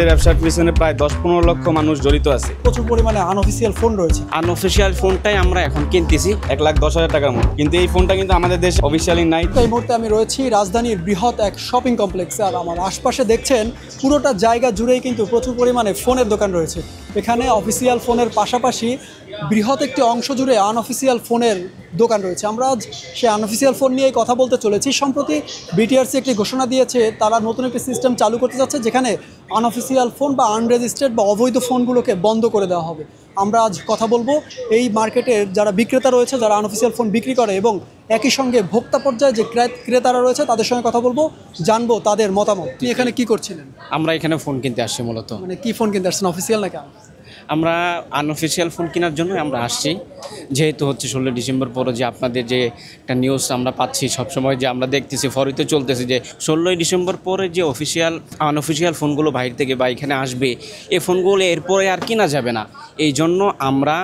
ব্যবসার পিছনে প্রায় 10-15 লক্ষ মানুষ জড়িত আছে। প্রচুর পরিমাণে আনঅফিসিয়াল ফোন রয়েছে। আনঅফিসিয়াল ফোনটাই আমরা এখন কিনতেছি 1,10,000 টাকার মতো, কিন্তু এই ফোনটা কিন্তু আমাদের দেশে অফিসিয়ালি নাই। এই মুহূর্তে আমি রয়েছি রাজধানীর বৃহৎ এক শপিং কমপ্লেক্সে, আর আমার আশপাশে দেখছেন পুরোটা জায়গা জুড়েই কিন্তু প্রচুর পরিমাণে ফোনের দোকান রয়েছে। এখানে অফিসিয়াল ফোনের পাশাপাশি বৃহৎ একটি অংশ জুড়ে আনঅফিসিয়াল ফোনের দোকান রয়েছে। আমরা আজ সেই আনঅফিসিয়াল ফোন নিয়েই কথা বলতে চলেছি। সম্প্রতি বিটিআরসি একটি ঘোষণা দিয়েছে, তারা নতুন একটি সিস্টেম চালু করতে যাচ্ছে যেখানে আনঅফিসিয়াল ফোন বা আনরেজিস্টার্ড বা অবৈধ ফোনগুলোকে বন্ধ করে দেওয়া হবে। আমরা আজ কথা বলবো এই মার্কেটের যারা বিক্রেতা রয়েছে, যারা আনঅফিসিয়াল ফোন বিক্রি করে, এবং একই সঙ্গে ভোক্তা পর্যায়ে যে ক্রেতারা রয়েছে তাদের সঙ্গে কথা বলবো, জানবো তাদের মতামত। আপনি এখানে কি করছিলেন? আমরা এখানে ফোন কিনতে আসছি মূলত। মানে কি ফোন কিনতে আসছেন, অফিসিয়াল নাকি? আমরা আনঅফিসিয়াল ফোন কেনার জন্য আমরা আসছি, যেহেতু হচ্ছে 16 ডিসেম্বর পরে যে আপনাদের যে একটা নিউজ আমরা পাচ্ছি সবসময়, যে আমরা দেখতেছি ফরিতে চলতেছে যে 16 ডিসেম্বর পরে যে আনঅফিসিয়াল ফোনগুলো বাইরে থেকে বা এখানে আসবে, এই ফোনগুলো এরপরে আর কেনা যাবে না। এই জন্য আমরা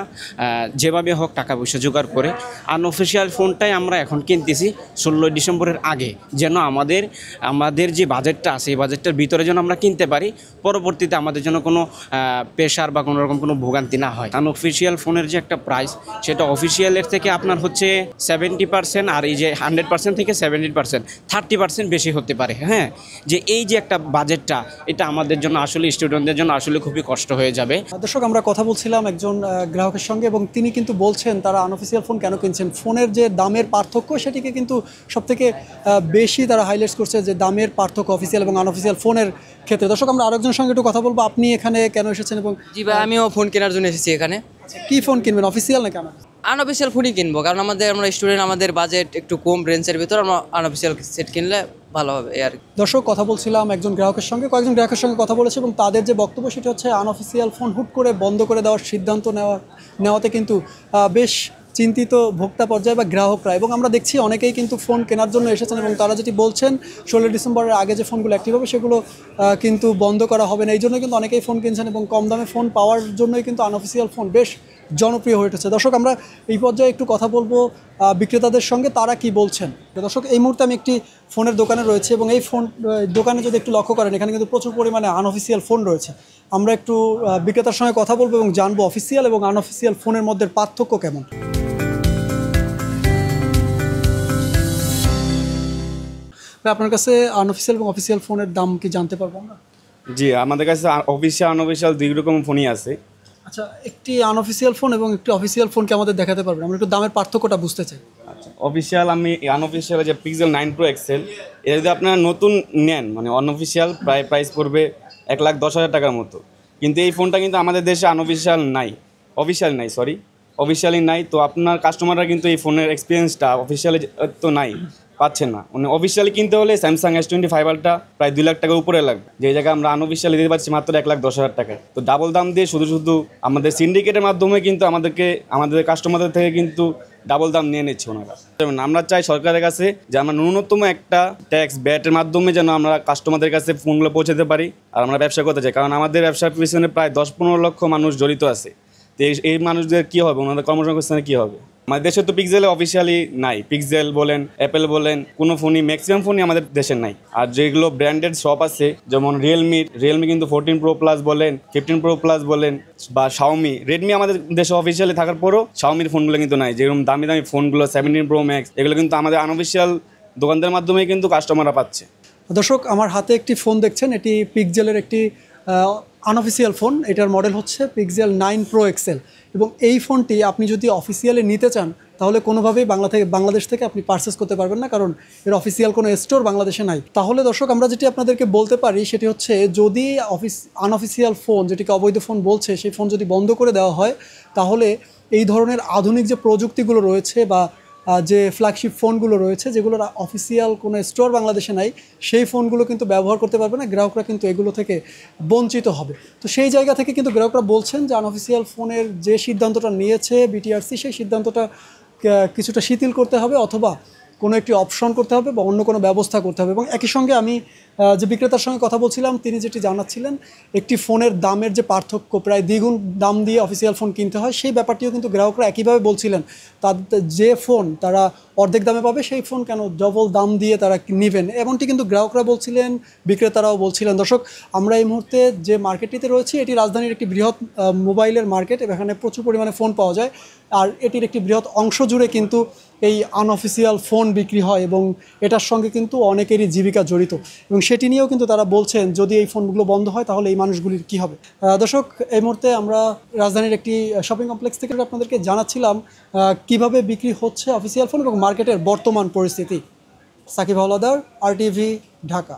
যেভাবে হোক টাকা পয়সা জোগাড় করে আনঅফিসিয়াল ফোনটাই আমরা এখন কিনতেছি 16 ডিসেম্বরের আগে, যেন আমাদের যে বাজেটটা আছে এই বাজেটটার ভিতরে যেন আমরা কিনতে পারি, পরবর্তীতে আমাদের জন্য কোনো প্রেশার বা কোনো রকম কোনো ভোগান্তি না হয়। আনঅফিসিয়াল ফোনের যে একটা প্রাইস, সেটা অফিসিয়ালের থেকে আপনার হচ্ছে 70%, আর এই যে 100% থেকে 70%, 30% বেশি হতে পারে। হ্যাঁ, যে এই যে একটা বাজেটটা, এটা আমাদের জন্য আসলে স্টুডেন্টদের জন্য আসলে খুবই কষ্ট হয়ে যাবে। দর্শক, আমরা কথা বলছিলাম একজন গ্রাহকের সঙ্গে, এবং তিনি কিন্তু বলছেন তারা আনঅফিসিয়াল ফোন কেন কিনছেন। ফোনের যে দামের পার্থক্য, সেটিকে কিন্তু সবথেকে বেশি তারা হাইলাইটস করছে, যে দামের পার্থক্য অফিসিয়াল এবং আনঅফিসিয়াল ফোনের ক্ষেত্রে। দর্শক, আমরা আরেকজনের সঙ্গে একটু কথা বলবো। আপনি এখানে কেন এসেছেন? এবং জি ভাই, আমিও ফোন কেনার জন্য এসেছি এখানে। কি ফোন কিনবেন, অফিসিয়াল নাকি আনঅফিসিয়াল ফোনই কিনবো, কারণ আমরা স্টুডেন্ট, আমাদের বাজেট একটু কম রেঞ্জের ভিতর, আমরা আনঅফিসিয়াল সেট কিনলে ভালো হবে আর। দর্শক, কথা বলছিলাম একজন গ্রাহকের সঙ্গে, কয়েকজন গ্রাহকের সঙ্গে কথা বলেছে, এবং তাদের যে বক্তব্য সেটা হচ্ছে আনঅফিসিয়াল ফোন হুট করে বন্ধ করে দেওয়ার সিদ্ধান্ত নেওয়াতে কিন্তু বেশ চিন্তিত ভোক্তা পর্যায়ে বা গ্রাহকরা। এবং আমরা দেখছি অনেকেই কিন্তু ফোন কেনার জন্য এসেছেন, এবং তারা যেটি বলছেন 16 ডিসেম্বরের আগে যে ফোনগুলো অ্যাক্টিভ হবে সেগুলো কিন্তু বন্ধ করা হবে না। এই জন্য কিন্তু অনেকেই ফোন কিনছেন, এবং কম দামে ফোন পাওয়ার জন্যই কিন্তু আনঅফিসিয়াল ফোন বেশ জনপ্রিয় হয়ে উঠেছে। দর্শক, আমরা এই পর্যায়ে একটু কথা বলবো বিক্রেতাদের সঙ্গে, তারা কি বলছেন। দর্শক, এই মুহূর্তে আমি একটি ফোনের দোকানে রয়েছে, এবং এই ফোন দোকানে যদি একটু লক্ষ্য করেন, এখানে কিন্তু প্রচুর পরিমাণে আনঅফিসিয়াল ফোন রয়েছে। আমরা একটু বিক্রেতার সঙ্গে কথা বলবো এবং জানবো অফিসিয়াল এবং আনঅফিসিয়াল ফোনের মধ্যে পার্থক্য কেমন। আপনার কাছে আনঅফিসিয়াল এবং অফিসিয়াল ফোনের দাম কি জানতে পারবো আমরা? জি, আমাদের কাছে অফিসিয়াল আনঅফিসিয়াল দুই রকম ফোনই আছে। আচ্ছা, একটি আনঅফিসিয়াল ফোন এবং একটি অফিসিয়াল ফোনকে আমাদের দেখাতে পারবেন? আমরা একটু দামের পার্থক্যটা বুঝতে চাই। আচ্ছা, আনঅফিসিয়াল যে পিক্সেল 9 Pro XL, এটা যদি আপনারা নতুন নেন, মানে অনঅফিসিয়াল প্রাইস পড়বে 1,10,000 টাকার মতো, কিন্তু এই ফোনটা কিন্তু আমাদের দেশে অফিসিয়ালি নাই। তো আপনার কাস্টমাররা কিন্তু এই ফোনের এক্সপিরিয়েন্সটা অফিসিয়ালি তো পাচ্ছেন না। মানে অফিসিয়ালি কিনতে হলে স্যামসাং S25 আলট্রা প্রায় 2 লাখ টাকা উপরে লাগবে, যে জায়গায় আমরা আনঅফিসিয়ালি দিতে পারছি মাত্র 1,10,000 টাকায়। তো ডাবল দাম দিয়ে শুধু আমাদের সিন্ডিকেটের মাধ্যমে কিন্তু আমাদের কাস্টমারদের থেকে কিন্তু ডাবল দাম নিয়ে নিচ্ছে ওনারা। যেমন আমরা চাই সরকারের কাছে যে আমরা ন্যূনতম একটা ট্যাক্স ব্যাটের মাধ্যমে যেন আমরা কাস্টমারদের কাছে ফোনগুলো পৌঁছাতে পারি, আর আমরা ব্যবসা করতে চাই, কারণ আমাদের ব্যবসার পিছনে প্রায় 10-15 লক্ষ মানুষ জড়িত আছে। তো এই মানুষদের কী হবে, ওনাদের কর্মসংস্থানে কী হবে? আমাদের দেশে তো পিক্সেলে অফিসিয়ালি নাই। পিক্সেল বলেন, অ্যাপেল বলেন, কোনো ফোনই, ম্যাক্সিমাম ফোনই আমাদের দেশে নাই। আর যেগুলো ব্র্যান্ডেড শপ আছে, যেমন রিয়েলমি কিন্তু 14 Pro Plus বলেন, 15 Pro Plus বলেন, বা রেডমি আমাদের দেশে অফিসিয়ালি থাকার পরও শাওমির ফোনগুলো কিন্তু নাই। যেরকম দামি ফোনগুলো 17 Pro Max, এগুলো কিন্তু আমাদের আনঅফিসিয়াল দোকানদের মাধ্যমেই কিন্তু কাস্টমাররা পাচ্ছে। দর্শক, আমার হাতে একটি ফোন দেখছেন, এটি পিক্সেলের একটি আনঅফিসিয়াল ফোন। এটার মডেল হচ্ছে পিক্সেল 9 Pro XL, এবং এই ফোনটি আপনি যদি অফিসিয়ালি নিতে চান তাহলে কোনোভাবেই বাংলাদেশ থেকে আপনি পারচেস করতে পারবেন না, কারণ এর অফিসিয়াল কোনো স্টোর বাংলাদেশে নাই। তাহলে দর্শক, আমরা যেটি আপনাদেরকে বলতে পারি সেটি হচ্ছে, যদি আনঅফিসিয়াল ফোন, যেটিকে অবৈধ ফোন বলছে, সেই ফোন যদি বন্ধ করে দেওয়া হয়, তাহলে এই ধরনের আধুনিক যে প্রযুক্তিগুলো রয়েছে বা যে ফ্ল্যাগশিপ ফোনগুলো রয়েছে, যেগুলোর অফিসিয়াল কোনো স্টোর বাংলাদেশে নাই, সেই ফোনগুলো কিন্তু ব্যবহার করতে পারবে না। গ্রাহকরা কিন্তু এগুলো থেকে বঞ্চিত হবে। তো সেই জায়গা থেকে কিন্তু গ্রাহকরা বলছেন যে আনঅফিসিয়াল ফোনের যে সিদ্ধান্তটা নিয়েছে বিটিআরসি, সেই সিদ্ধান্তটা কিছুটা শিথিল করতে হবে, অথবা কোনো একটি অপশন করতে হবে বা অন্য কোনো ব্যবস্থা করতে হবে। এবং একই সঙ্গে আমি যে বিক্রেতার সঙ্গে কথা বলছিলাম তিনি যেটি জানাচ্ছিলেন একটি ফোনের দামের যে পার্থক্য প্রায় দ্বিগুণ দাম দিয়ে অফিসিয়াল ফোন কিনতে হয়, সেই ব্যাপারটিও কিন্তু গ্রাহকরা একইভাবে বলছিলেন। তাদের যে ফোন তারা অর্ধেক দামে পাবে সেই ফোন কেন ডবল দাম দিয়ে তারা নেবেন, এমনটি কিন্তু গ্রাহকরা বলছিলেন, বিক্রেতারাও বলছিলেন। দর্শক, আমরা এই মুহূর্তে যে মার্কেটটিতে রয়েছি এটি রাজধানীর একটি বৃহৎ মোবাইলের মার্কেট, এখানে প্রচুর পরিমাণে ফোন পাওয়া যায়। আর এটির একটি বৃহৎ অংশ জুড়ে কিন্তু এই আনঅফিসিয়াল ফোন বিক্রি হয় এবং এটার সঙ্গে কিন্তু অনেকেরই জীবিকা জড়িত। এবং সেটি নিয়েও কিন্তু তারা বলছেন যদি এই ফোনগুলো বন্ধ হয় তাহলে এই মানুষগুলির কী হবে। দর্শক, এই মুহূর্তে আমরা রাজধানীর একটি শপিং কমপ্লেক্স থেকে আপনাদেরকে জানাচ্ছিলাম কিভাবে বিক্রি হচ্ছে অফিসিয়াল ফোন এবং মার্কেটের বর্তমান পরিস্থিতি। সাকিব হাওলাদার, RTV, ঢাকা।